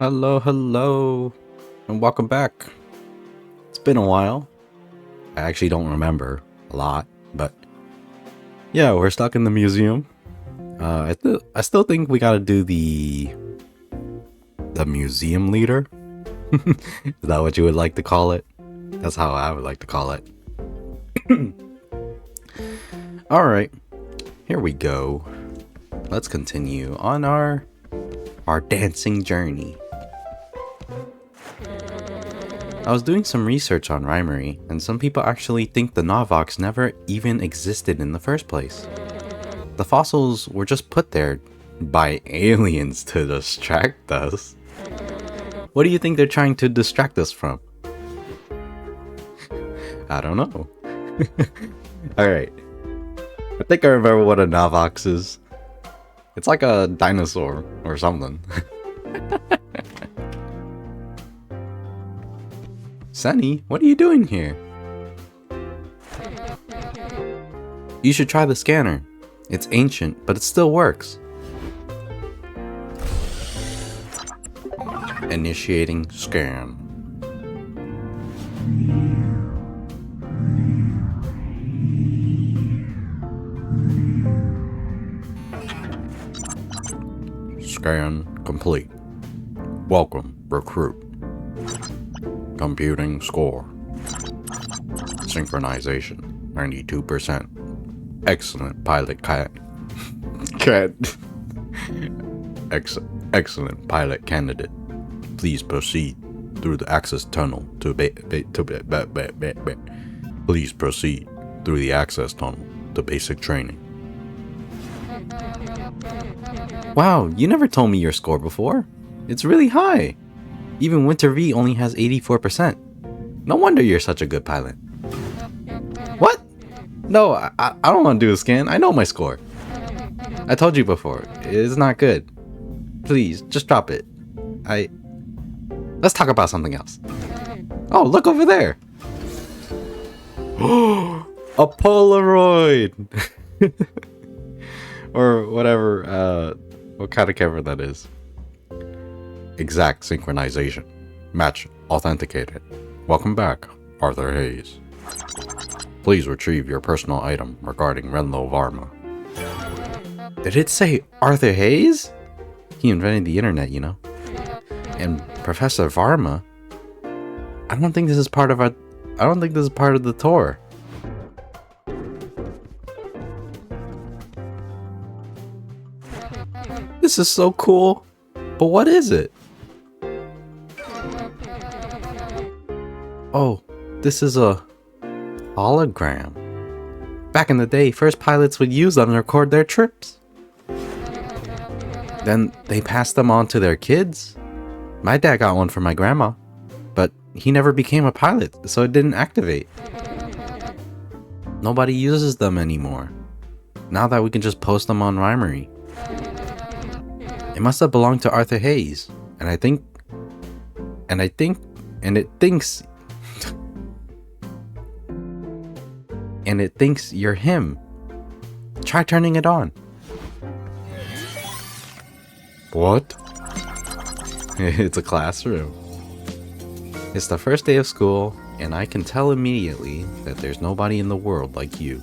Hello, hello, and welcome back. It's been a while. I actually don't remember a lot, but yeah, we're stuck in the museum. I still think we gotta do the museum leader. Is that what you would like to call it? That's how I would like to call it. All right, here we go. Let's continue on our dancing journey. I was doing some research on Rhymery, and some people actually think the Navox never even existed in the first place. The fossils were just put there by aliens to distract us. What do you think they're trying to distract us from? I don't know. Alright. I think I remember what a Navox is. It's like a dinosaur or something. Sunny, what are you doing here? You should try the scanner. It's ancient, but it still works. Initiating scan. Scan complete. Welcome, recruit. Computing score. Synchronization, 92%. Excellent pilot excellent pilot candidate. Please proceed through the access tunnel to Please proceed through the access tunnel to basic training. Wow, you never told me your score before. It's really high. Even Winter V only has 84%. No wonder you're such a good pilot. What? No, I don't want to do a scan. I know my score. I told you before. It's not good. Please, just drop it. Let's talk about something else. Oh, look over there. A Polaroid! Or whatever, what kind of camera that is. Exact synchronization. Match authenticated. Welcome back, Arthur Hayes. Please retrieve your personal item regarding Renlo Varma. Did it say Arthur Hayes? He invented the internet, you know. And Professor Varma? I don't think this is part of the tour. This is so cool. But what is it? Oh, this is a hologram. Back in the day, first pilots would use them to record their trips. Then they passed them on to their kids. My dad got one for my grandma, but he never became a pilot, so it didn't activate. Nobody uses them anymore. Now that we can just post them on Rhymery. It must have belonged to Arthur Hayes, and it thinks you're him. Try turning it on. What? It's a classroom. It's the first day of school, and I can tell immediately that there's nobody in the world like you.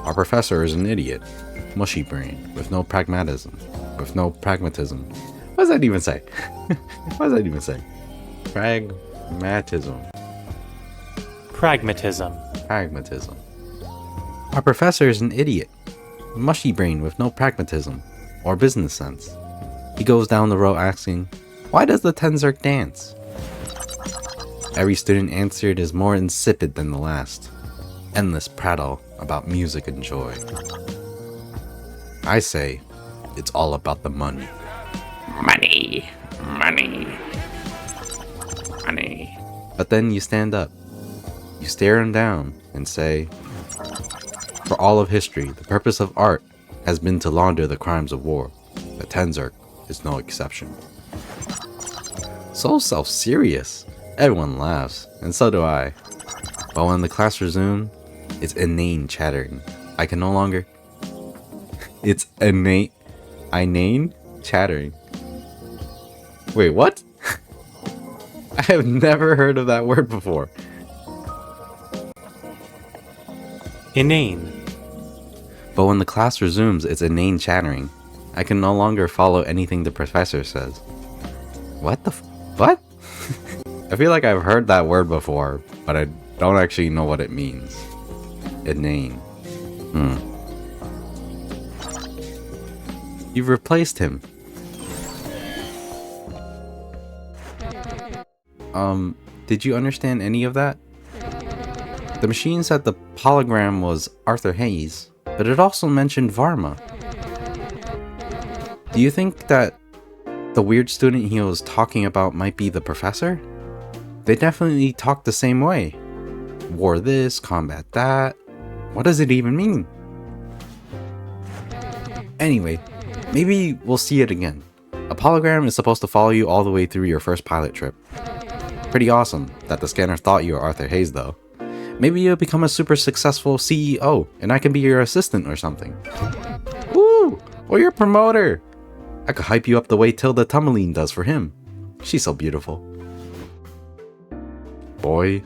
Our professor is an idiot. Mushy brain, with no pragmatism. What does that even say? Pragmatism. Our professor is an idiot. Mushy brain with no pragmatism or business sense. He goes down the row asking, why does the Tenzerk dance? Every student answered is more insipid than the last. Endless prattle about music and joy. I say, it's all about the money. Money. But then you stand up. You stare him down and say, for all of history, the purpose of art has been to launder the crimes of war. The Tenzerk is no exception. So self-serious. Everyone laughs, and so do I. But when the class resumed, it's inane chattering. I can no longer... It's inane chattering. Wait, what? I have never heard of that word before. Inane. But when the class resumes, it's inane chattering. I can no longer follow anything the professor says. What the what? I feel like I've heard that word before, but I don't actually know what it means. Inane. You've replaced him. Did you understand any of that? The machine said the hologram was Arthur Hayes, but it also mentioned Varma. Do you think that the weird student he was talking about might be the professor? They definitely talk the same way. War this, combat that. What does it even mean? Anyway, maybe we'll see it again. A hologram is supposed to follow you all the way through your first pilot trip. Pretty awesome that the scanner thought you were Arthur Hayes though. Maybe you'll become a super successful CEO and I can be your assistant or something. Woo! Or your promoter! I could hype you up the way Tilda Tumbleine does for him. She's so beautiful. Boy,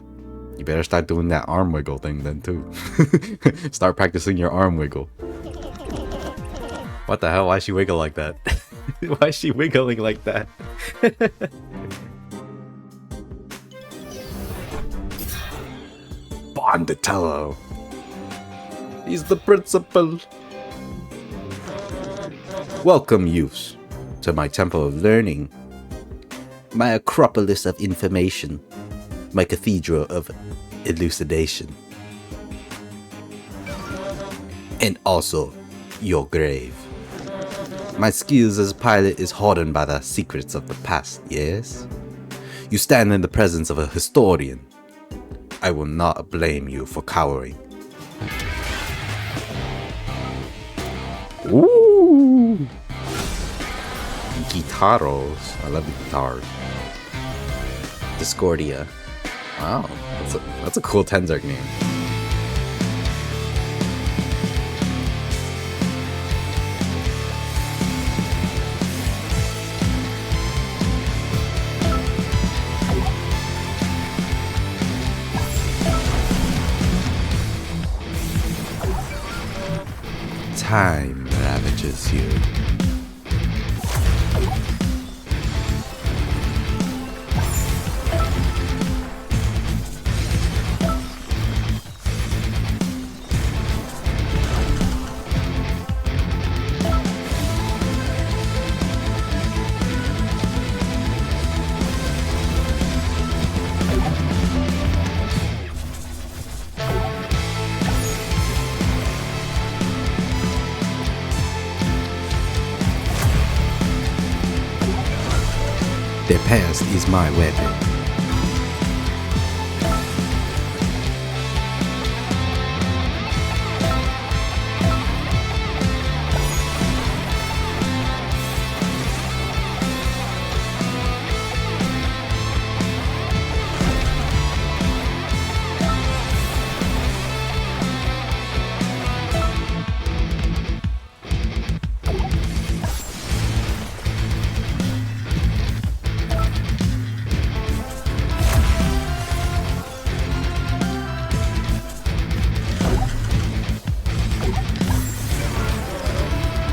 you better start doing that arm wiggle thing then too. Start practicing your arm wiggle. What the hell? Why is she wiggle like that? Why is she wiggling like that? Bondatello. He's the principal. Welcome, youths, to my temple of learning. My acropolis of information. My cathedral of elucidation. And also, your grave. My skills as pilot is hardened by the secrets of the past, yes? You stand in the presence of a historian. I will not blame you for cowering. Ooh! Guitaros. I love the guitars. Discordia. Wow, that's a cool Tenzark name. Time ravages you. Their past is my weapon.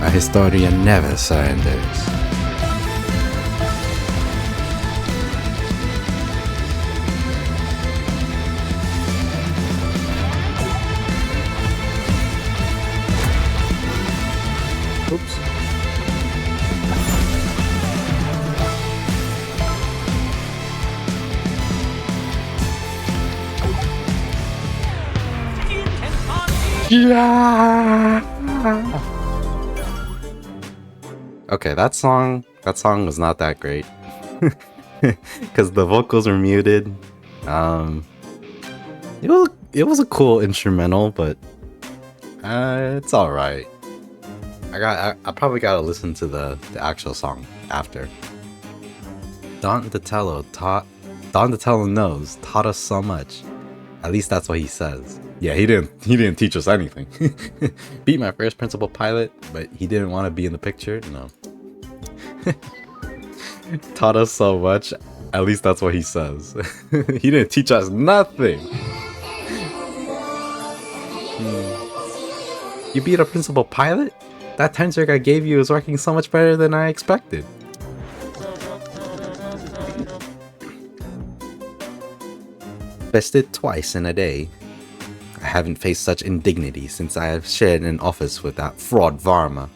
A historian never surrenders. Oops. Yeah. Okay, that song was not that great. Because the vocals were muted. It was a cool instrumental, but it's alright. I probably gotta listen to the actual song after. Don DeTello taught us so much. At least that's what he says. Yeah, he didn't teach us anything. Beat my first principal pilot, but he didn't want to be in the picture. No. Taught us so much. At least that's what he says. He didn't teach us nothing. You beat a principal pilot? That tensor I gave you is working so much better than I expected. Bested twice in a day. I haven't faced such indignity since I have shared an office with that fraud Varma.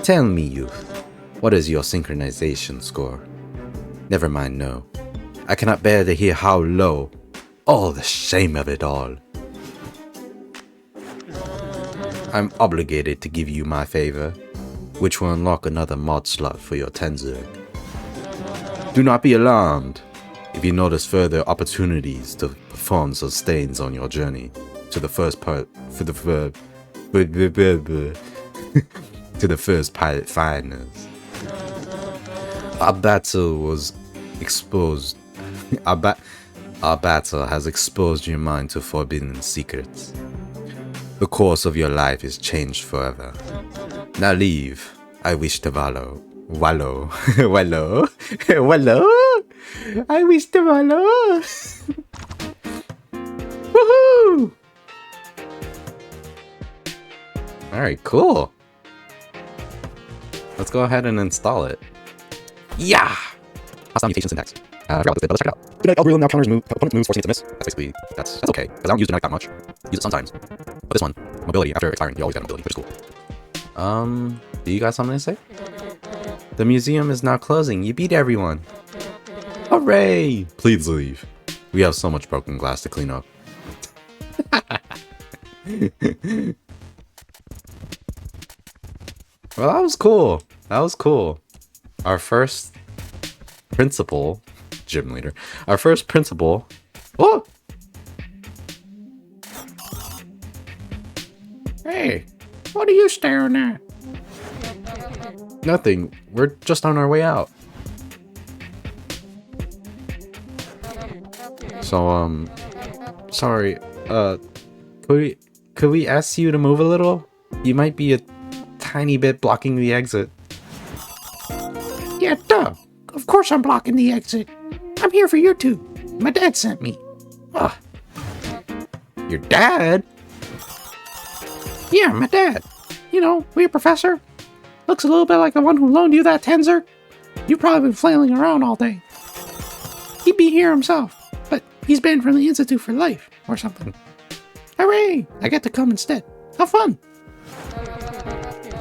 Tell me, youth, what is your synchronization score? Never mind, no. I cannot bear to hear how low. Oh, the shame of it all. I'm obligated to give you my favor, which will unlock another mod slot for your tensor. Do not be alarmed if you notice further opportunities to perform sustains on your journey to the first part for the to the first pilot finals. Our battle was exposed. Our battle has exposed your mind to forbidden secrets. The course of your life is changed forever. Now leave. I wish to wallow. Wallow. Wallow. Wallow. I wish to wallow. Woohoo! Alright, cool. Let's go ahead and install it. Yeah! Hostile mutation syntax. I forgot this bit, but let's check it out. Denied algorithm now counters opponent's moves, forcing it to miss. That's basically, that's okay, because I don't use Denied that much. Use it sometimes. But this one, mobility, after expiring, you always get mobility, which is cool. Do you got something to say? The museum is now closing. You beat everyone. Hooray! Please leave. We have so much broken glass to clean up. Well, that was cool. That was cool. Our first principal, gym leader. Our first principal. Oh! Hey, what are you staring at? Nothing. We're just on our way out. So, sorry. Could we ask you to move a little? You might be a tiny bit blocking the exit. Yeah, duh. Of course I'm blocking the exit. I'm here for you two. My dad sent me. Ugh. Your dad? Yeah, my dad. You know, weird professor. Looks a little bit like the one who loaned you that tensor. You've probably been flailing around all day. He'd be here himself, but he's banned from the Institute for life or something. Hooray! I get to come instead. Have fun.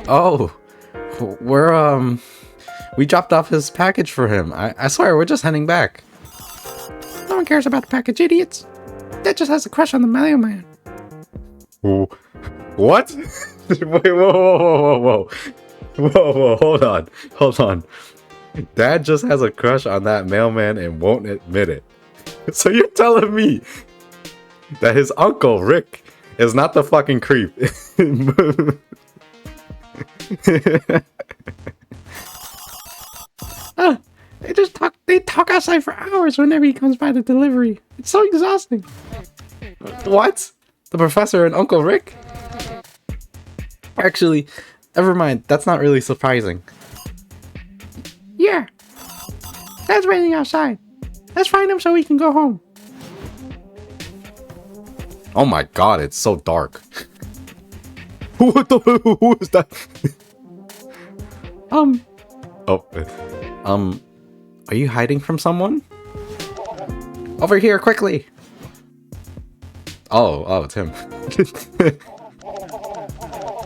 Oh, we dropped off his package for him. I swear, we're just heading back. No one cares about the package, idiots. Dad just has a crush on the mailman. What? Wait, whoa, hold on. Dad just has a crush on that mailman and won't admit it. So you're telling me that his uncle, Rick, is not the fucking creep? They talk outside for hours whenever he comes by the delivery. It's so exhausting. What? The professor and Uncle Rick? Actually, never mind. That's not really surprising. Yeah. Dad's waiting outside. Let's find him so we can go home. Oh my god, it's so dark. Who is that? Are you hiding from someone? Over here, quickly! Oh, it's him.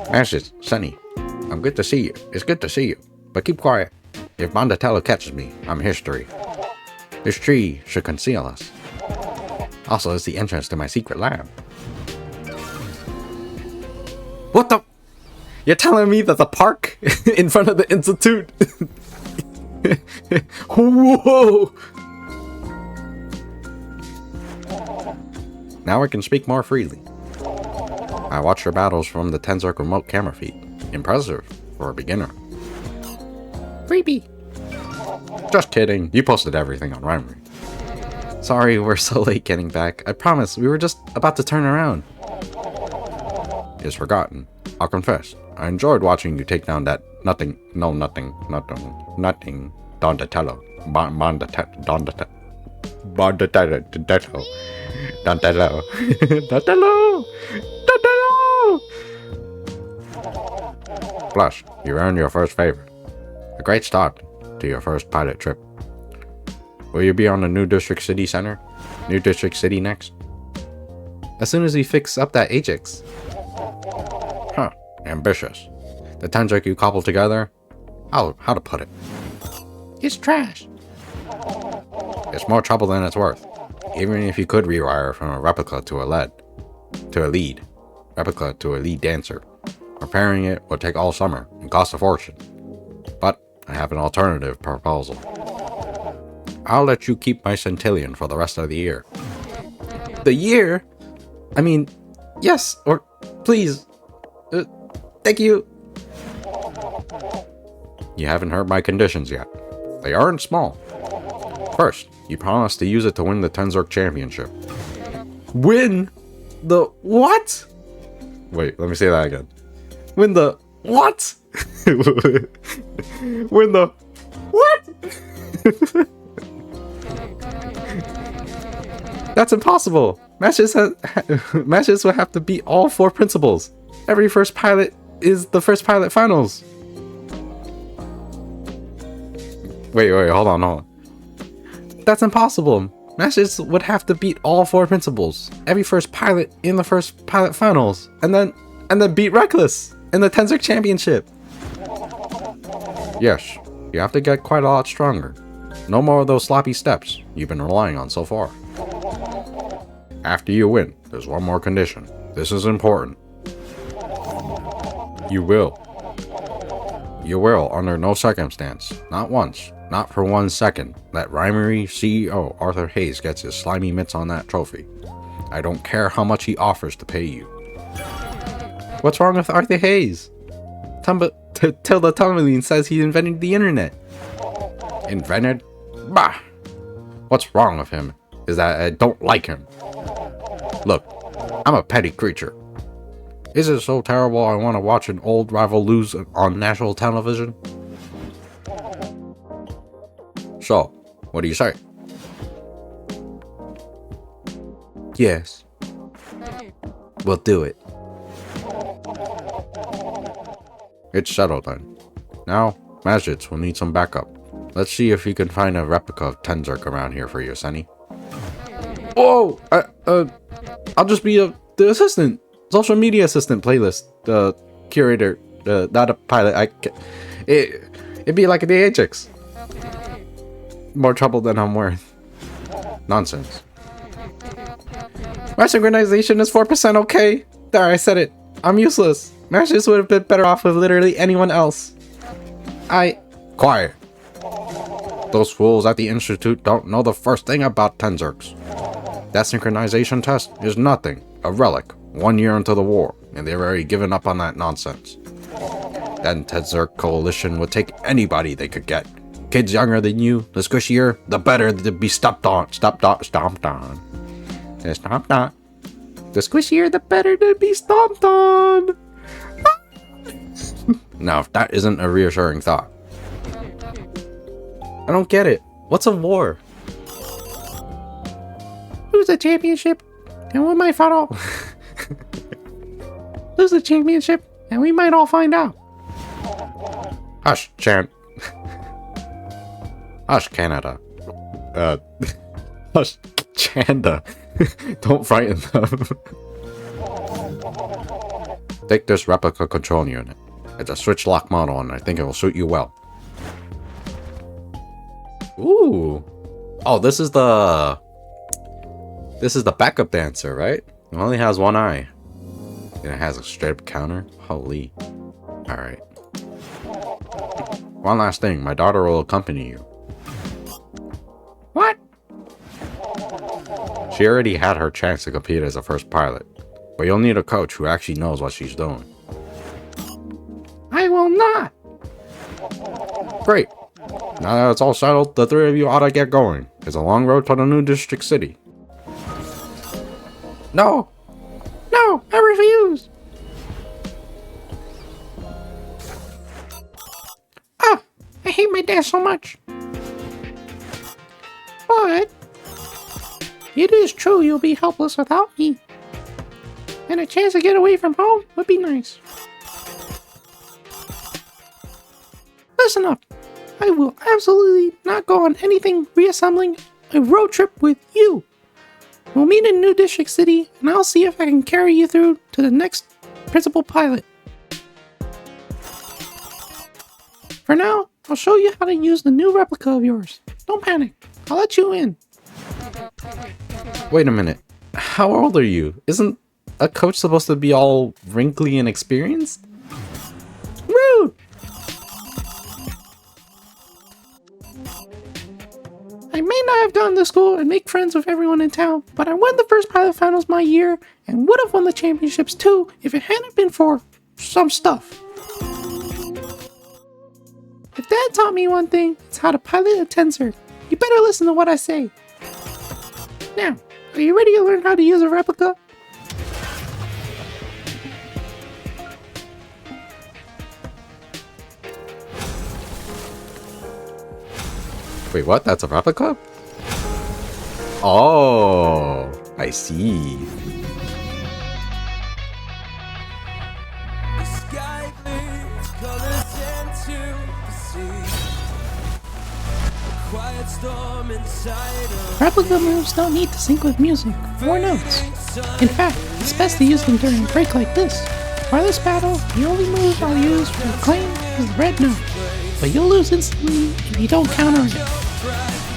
Ashes, Sonny, I'm good to see you. It's good to see you. But keep quiet. If Mondatello catches me, I'm history. This tree should conceal us. Also, it's the entrance to my secret lab. What the? You're telling me that the park in front of the institute? Whoa! Now I can speak more freely. I watch your battles from the Tensor remote camera feed. Impressive for a beginner. Creepy. Just kidding. You posted everything on Rhymery. Sorry we're so late getting back. I promise, we were just about to turn around. It's forgotten. I'll confess. I enjoyed watching you take down that nothing, Donatello. Plus, you earned your first favor. A great start to your first pilot trip. Will you be on the New District City Center? New District City next? As soon as we fix up that Ajax. Huh, ambitious. The Tenzek you cobbled together? How to put it? It's trash. It's more trouble than it's worth. Even if you could rewire from a replica to a lead dancer. Repairing it would take all summer and cost a fortune. But I have an alternative proposal. I'll let you keep my Centillion for the rest of the year. The year? I mean, yes, or please. Thank you. You haven't heard my conditions yet. They aren't small. First, you promise to use it to win the Tenzerk Championship. Win? The what? Wait, let me say that again. Win the what? Win the what? That's impossible. Matches will have to beat all 4 principals. Every first pilot is the first pilot finals. Wait, hold on. That's impossible. Matches would have to beat all 4 principals. Every first pilot in the first pilot finals. And then beat Reckless in the Tenzerk Championship. Yes, you have to get quite a lot stronger. No more of those sloppy steps you've been relying on so far. After you win, there's one more condition. This is important. You will, under no circumstance, not once, not for 1 second, let Rhymery CEO Arthur Hayes gets his slimy mitts on that trophy. I don't care how much he offers to pay you. What's wrong with Arthur Hayes? Tilda Tourmaline says he invented the internet. Invented? Bah! What's wrong with him is that I don't like him. Look, I'm a petty creature. Is it so terrible I want to watch an old rival lose on national television? So, what do you say? Yes. We'll do it. It's settled then. Now, Majits will need some backup. Let's see if you can find a replica of Tenzerk around here for you, Sunny. Whoa! I'll just be the assistant. Social media assistant playlist. Curator. Not a pilot. It'd be like the Ajax. More trouble than I'm worth. Nonsense. My synchronization is 4% okay. There, I said it. I'm useless. Matches would have been better off with literally anyone else. Quiet. Those fools at the Institute don't know the first thing about Tenzerks. That synchronization test is nothing. A relic. 1 year into the war, and they've already given up on that nonsense. That Tenzerk coalition would take anybody they could get. Kids younger than you, the squishier, the better to be stomped on. The squishier, the better to be stomped on. Now, if that isn't a reassuring thought. I don't get it. What's a war? Lose the championship, and we might find out. Lose the championship, and we might all find out. Hush, Chan. Hush, Canada. Hush, Chanda. Don't frighten them. Take this replica control unit. It's a switch lock model, and I think it will suit you well. Ooh. Oh, this is the backup dancer, right? It only has one eye. And it has a straight up counter. Holy. Alright. One last thing. My daughter will accompany you. What? She already had her chance to compete as a first pilot. But you'll need a coach who actually knows what she's doing. I will not. Great. Now that it's all settled, the three of you ought to get going. It's a long road to the new district city. No! No! I refuse! Ah! I hate my dad so much. But it is true you'll be helpless without me. And a chance to get away from home would be nice. Listen up. I will absolutely not go on anything reassembling a road trip with you. We'll meet in New District City, and I'll see if I can carry you through to the next principal pilot. For now, I'll show you how to use the new replica of yours. Don't panic. I'll let you in. Wait a minute. How old are you? Isn't a coach supposed to be all wrinkly and experienced? Rude! I may not have gone to school and make friends with everyone in town, but I won the first pilot finals my year and would have won the championships too if it hadn't been for some stuff. If Dad taught me one thing, it's how to pilot a tensor. You better listen to what I say. Now, are you ready to learn how to use a replica? Wait, what? That's a replica? Oh, I see. The sky bleeds colors into the sea. A quiet storm inside of Replica moves don't need to sync with music or notes. In fact, it's best to use them during a break like this. For this battle, the only move I'll use for the claim is the red note, but you'll lose instantly if you don't counter it.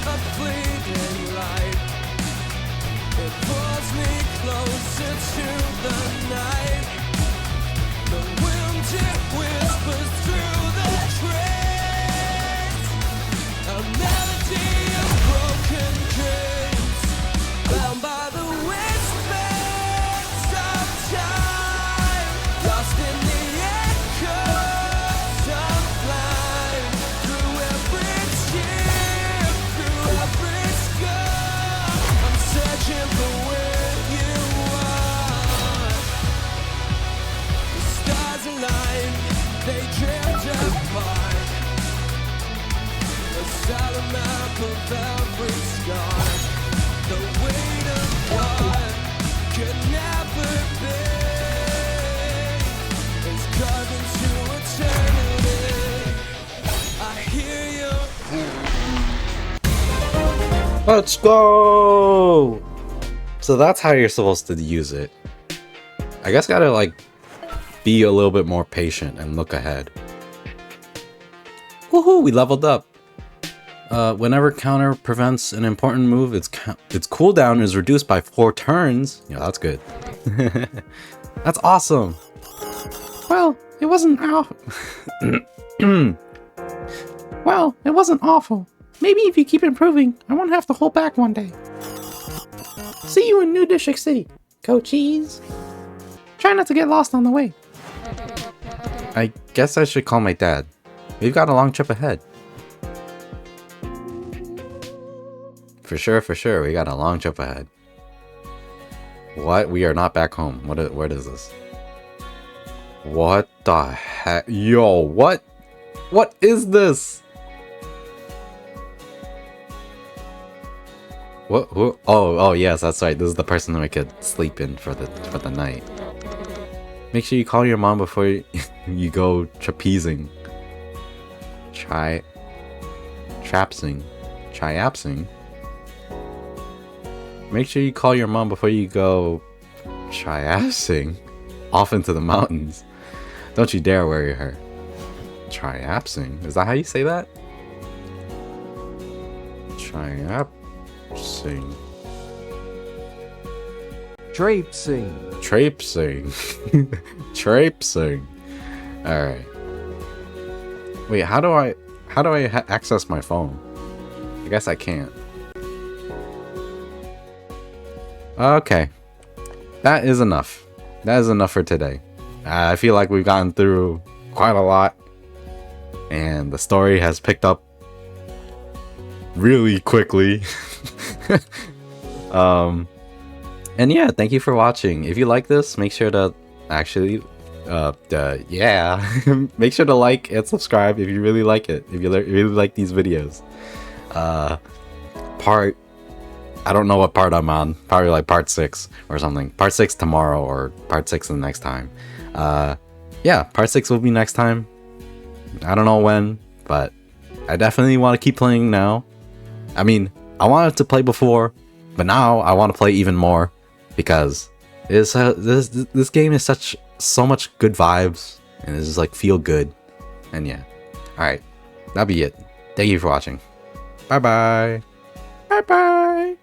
a fleeting light. It pulls me closer to the night. The wind it whispers through the trees. A melody of broken dreams, bound by the whispers of time, lost in the echoes of life. Through every tear, through every scar, I'm searching for where you are. The stars align, they drift apart. A silent map of every scar. The weight of what could never be is carved into eternity. I hear you. Let's go! So that's how you're supposed to use it. I guess gotta like be a little bit more patient and look ahead. Woohoo, we leveled up. Whenever counter prevents an important move, its cooldown is reduced by 4 turns. Yeah, that's good. That's awesome. Well, it wasn't Well, it wasn't awful. Maybe if you keep improving, I won't have to hold back one day. See you in New District City, coachies. Try not to get lost on the way. I guess I should call my dad. We've got a long trip ahead. For sure, we got a long trip ahead. What? We are not back home. What is this? What the heck? Yo, what? What is this? What? Who? Oh, yes, that's right. This is the person that I could sleep in for the night. Make sure you call your mom before you go trapezing. Triapsing. Make sure you call your mom before you go triapsing off into the mountains. Don't you dare worry her. Triapsing? Is that how you say that? Triapsing. Traipsing. Traipsing. Alright. Wait, how do I access my phone? I guess I can't. Okay. That is enough. That is enough for today. I feel like we've gotten through quite a lot. And the story has picked up really quickly. And yeah, thank you for watching. If you like this, make sure to actually, make sure to like and subscribe if you really like it. If you really like these videos. I don't know what part I'm on. Probably like part 6 or something. Part 6 tomorrow or part 6 the next time. Yeah, part 6 will be next time. I don't know when, but I definitely want to keep playing now. I mean, I wanted to play before, but now I want to play even more because this game is so much good vibes and it's just like feel good. And yeah, all right, that'll be it. Thank you for watching. Bye bye. Bye bye.